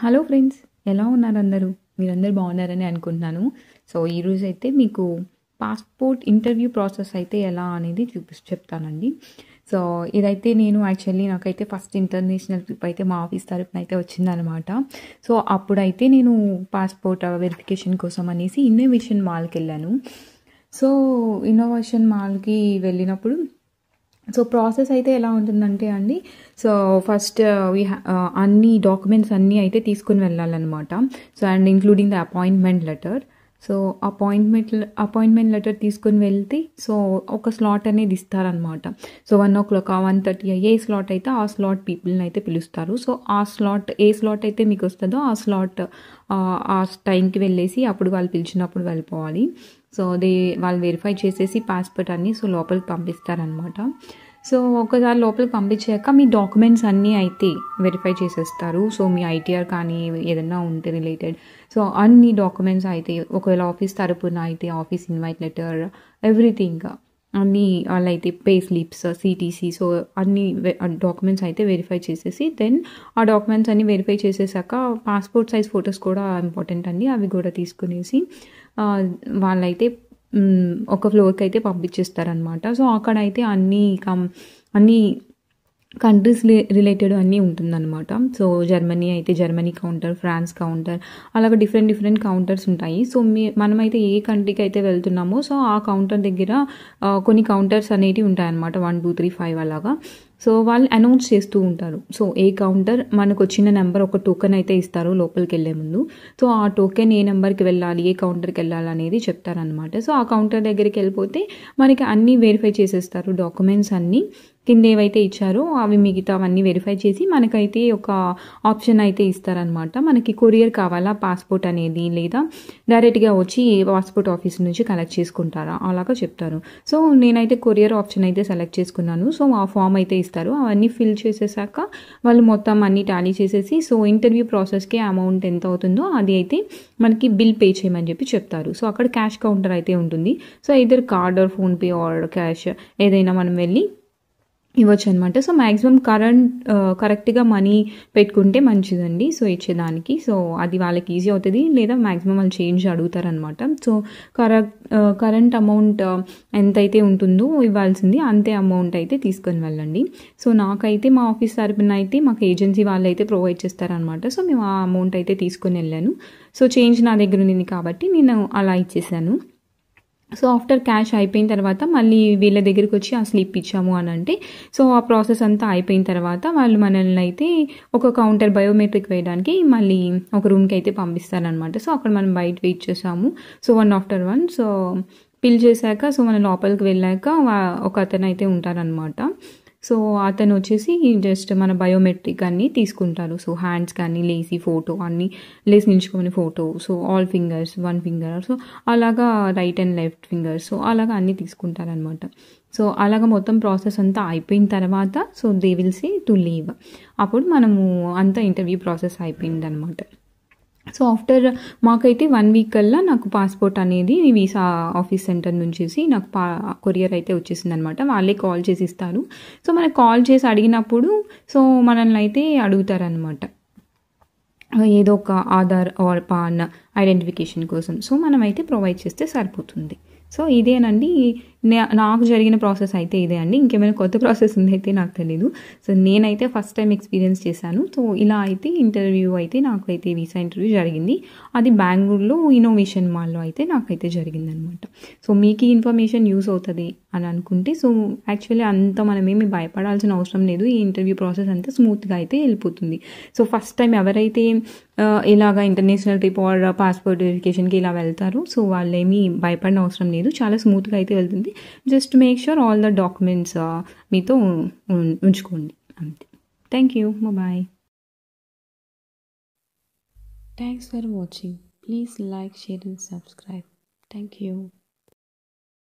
Hello friends, ఎలా ఉన్నారు అందరూ? మీరందరూ బాగున్నారని అనుకుంటున్నాను. సో, ఈరోజైతే మీకు పాస్‌పోర్ట్ ఇంటర్వ్యూ ప్రాసెస్ అయితే ఎలా అనేది చెప్తానండి. సో, ఇదైతే నేను నాకైతే ఫస్ట్ ఇంటర్నేషనల్ ట్రిప్ అయితే మా ఆఫీస్ తరపున అయితే వచ్చిందనమాట. సో, అప్పుడైతే నేను పాస్‌పోర్ట్ వెరిఫికేషన్ కోసం అనేసి ఇన్నోవేషన్ మాల్‌కెళ్ళాను. సో, ఇన్నోవేషన్ మాల్‌కి వెళ్ళినప్పుడు ప్రాసెస్ అయితే ఎలా ఉంటుందంటే అండి, సో ఫస్ట్ అన్ని డాక్యుమెంట్స్ అన్నీ అయితే తీసుకొని వెళ్ళాలన్నమాట. So and including the appointment letter. So appointment letter తీసుకొని వెళ్తే సో ఒక స్లాట్ అనేది ఇస్తారనమాట. సో 1:00 1:30 ఏ స్లాట్ అయితే ఆ స్లాట్ పీపుల్ని అయితే పిలుస్తారు. సో ఆ స్లాట్ ఏ స్లాట్ అయితే మీకు వస్తుందో ఆ స్లాట్ ఆ టైంకి వెళ్ళేసి అప్పుడు వాళ్ళు పిలిచినప్పుడు వెళ్ళిపోవాలి. సో వాళ్ళు వెరిఫై చేసేసి పాస్పోర్ట్ అన్నీ సో లోపలికి పంపిస్తారనమాట. సో ఒకసారి లోపలికి పంపించాక మీ డాక్యుమెంట్స్ అన్నీ అయితే వెరిఫై చేసేస్తారు. సో మీ ఐటీఆర్ కానీ ఏదైనా ఉంటే రిలేటెడ్ సో అన్ని డాక్యుమెంట్స్ అయితే ఒకవేళ ఆఫీస్ తరపున అయితే ఆఫీస్ ఇన్వైట్ లెటర్ ఎవ్రీథింగ్ అన్నీ వాళ్ళైతే పే స్లిప్స్ సిటీసీ సో అన్ని డాక్యుమెంట్స్ అయితే వెరిఫై చేసేసి దెన్ ఆ డాక్యుమెంట్స్ అన్నీ వెరిఫై చేసేసాక పాస్పోర్ట్ సైజ్ ఫొటోస్ కూడా ఇంపార్టెంట్ అండి. అవి కూడా తీసుకునేసి వాళ్ళైతే ఒక ఫ్లోర్కి అయితే పంపించేస్తారనమాట. సో అక్కడైతే అన్ని కంట్రీస్ రిలేటెడ్ అన్నీ ఉంటుందన్నమాట. సో జర్మనీ అయితే జర్మనీ కౌంటర్, ఫ్రాన్స్ కౌంటర్, అలాగే డిఫరెంట్ కౌంటర్స్ ఉంటాయి. సో మనమైతే ఏ కంట్రీకి అయితే వెళ్తున్నామో సో ఆ కౌంటర్ దగ్గర కొన్ని కౌంటర్స్ అనేటివి ఉంటాయన్నమాట. 1 2 3 5 అలాగా. సో వాళ్ళు అనౌన్స్ చేస్తూ ఉంటారు. సో ఏ కౌంటర్ మనకు వచ్చిన నెంబర్ ఒక టోకెన్ అయితే ఇస్తారు లోపలికి వెళ్ళే ముందు. సో ఆ టోకెన్ ఏ నెంబర్కి వెళ్ళాలి, ఏ కౌంటర్కి వెళ్ళాలి అనేది చెప్తారనమాట. సో ఆ కౌంటర్ దగ్గరికి వెళ్ళిపోతే మనకి అన్నీ వెరిఫై చేసేస్తారు. డాక్యుమెంట్స్ అన్నీ కింద ఏవైతే ఇచ్చారో అవి మిగతావన్నీ వెరిఫై చేసి మనకైతే ఒక ఆప్షన్ అయితే ఇస్తారనమాట. మనకి కొరియర్ కావాలా పాస్పోర్ట్ అనేది, లేదా డైరెక్ట్గా వచ్చి పాస్పోర్ట్ ఆఫీస్ నుంచి కలెక్ట్ చేసుకుంటారా అలాగా చెప్తారు. సో నేనైతే కొరియర్ ఆప్షన్ అయితే సెలెక్ట్ చేసుకున్నాను. సో ఆ ఫామ్ అయితే ఇస్తారు. అవన్నీ ఫిల్ చేసేసాక వాళ్ళు మొత్తం అన్ని టాలీ చేసేసి సో ఇంటర్వ్యూ ప్రాసెస్కి అమౌంట్ ఎంత అవుతుందో అది అయితే మనకి బిల్ పే చేయమని చెప్పి చెప్తారు. సో అక్కడ క్యాష్ కౌంటర్ అయితే ఉంటుంది. సో ఇద్దరు card or PhonePe or cash ఏదైనా మనం వెళ్ళి ఇవ్వచ్చు అనమాట. సో మ్యాక్సిమం కరెక్ట్గా మనీ పెట్టుకుంటే మంచిదండి సో ఇచ్చేదానికి. సో అది వాళ్ళకి ఈజీ అవుతుంది, లేదా మ్యాక్సిమం వాళ్ళు చేంజ్ అడుగుతారనమాట. సో కరెంట్ అమౌంట్ ఎంతైతే ఉంటుందో ఇవ్వాల్సింది అంతే అమౌంట్ అయితే తీసుకొని వెళ్ళండి. సో నాకైతే మా ఆఫీస్ తరపున అయితే మాకు ఏజెన్సీ వాళ్ళు అయితే ప్రొవైడ్ చేస్తారనమాట. సో మేము ఆ అమౌంట్ అయితే తీసుకొని వెళ్ళాను. సో చేంజ్ నా దగ్గర ఉంది కాబట్టి నేను అలా ఇచ్చేసాను. సో ఆఫ్టర్ క్యాష్ అయిపోయిన తర్వాత మళ్ళీ వీళ్ళ దగ్గరికి వచ్చి ఆ స్లిప్ ఇచ్చాము అని అంటే సో ఆ ప్రాసెస్ అంతా అయిపోయిన తర్వాత వాళ్ళు మనల్ని అయితే ఒక కౌంటర్ బయోమెట్రిక్ వేయడానికి మళ్ళీ ఒక రూమ్కి అయితే పంపిస్తారనమాట. సో అక్కడ మనం బయట వెయిట్ చేసాము. సో 1 after 1 సో పిల్ చేశాక సో మనం లోపలికి వెళ్ళాక ఒక అతను అయితే ఉంటారనమాట. సో అతను వచ్చేసి జస్ట్ మన బయోమెట్రిక్ అన్నీ తీసుకుంటారు. సో హ్యాండ్స్ కానీ లేసి ఫోటో అన్నీ లేసి నిల్చుకొని photo, so all fingers 1 finger, so అలాగా right and left fingers so అలాగా అన్నీ తీసుకుంటారనమాట. సో అలాగా మొత్తం ప్రాసెస్ అంతా అయిపోయిన తర్వాత so they will say to leave. అప్పుడు మనము అంతా ఇంటర్వ్యూ ప్రాసెస్ అయిపోయిందనమాట. సో ఆఫ్టర్ మాకైతే 1 week కల్లా నాకు పాస్పోర్ట్ అనేది వీసా ఆఫీస్ సెంటర్ నుంచి నాకు కొరియర్ అయితే వచ్చేసింది అనమాట. వాళ్ళే కాల్ చేసి ఇస్తారు. సో మనకు కాల్ చేసి అడిగినప్పుడు సో మనల్ని అయితే అడుగుతారనమాట ఏదో ఒక ఆధార్ ఆర్ పాన్ ఐడెంటిఫికేషన్ కోసం. సో మనమైతే ప్రొవైడ్ చేస్తే సరిపోతుంది. సో ఇదేనండి నాకు జరిగిన ప్రాసెస్ అయితే ఇదే అండి. ఇంకేమైనా కొత్త ప్రాసెస్ ఉందైతే నాకు తెలీదు. సో నేనైతే ఫస్ట్ టైం ఎక్స్పీరియన్స్ చేశాను. సో ఇలా అయితే ఇంటర్వ్యూ అయితే నాకైతే వీసా ఇంటర్వ్యూ జరిగింది. అది బెంగళూరులో ఇన్నోవేషన్ మాల్లో అయితే నాకైతే జరిగిందనమాట. సో మీకు ఈ ఇన్ఫర్మేషన్ యూస్ అవుతుంది అని అనుకుంటే సో యాక్చువల్లీ అంత మనమేమి భయపడాల్సిన అవసరం లేదు. ఈ ఇంటర్వ్యూ ప్రాసెస్ అంతా స్మూత్గా అయితే వెళ్ళిపోతుంది. సో ఫస్ట్ టైం ఎవరైతే ఇలాగా ఇంటర్నేషనల్ ట్రిప్ ఆర్ పాస్పోర్ట్ వెరిఫికేషన్కి ఇలా వెళ్తారో సో వాళ్ళేమీ భయపడిన అవసరం లేదు. చాలా స్మూత్గా అయితే వెళ్తుంది. Just make sure all the documents మీతో ఉంచుకోండి అంతే. Thank you, bye. Thanks for watching. Please like, share and subscribe. Thank you.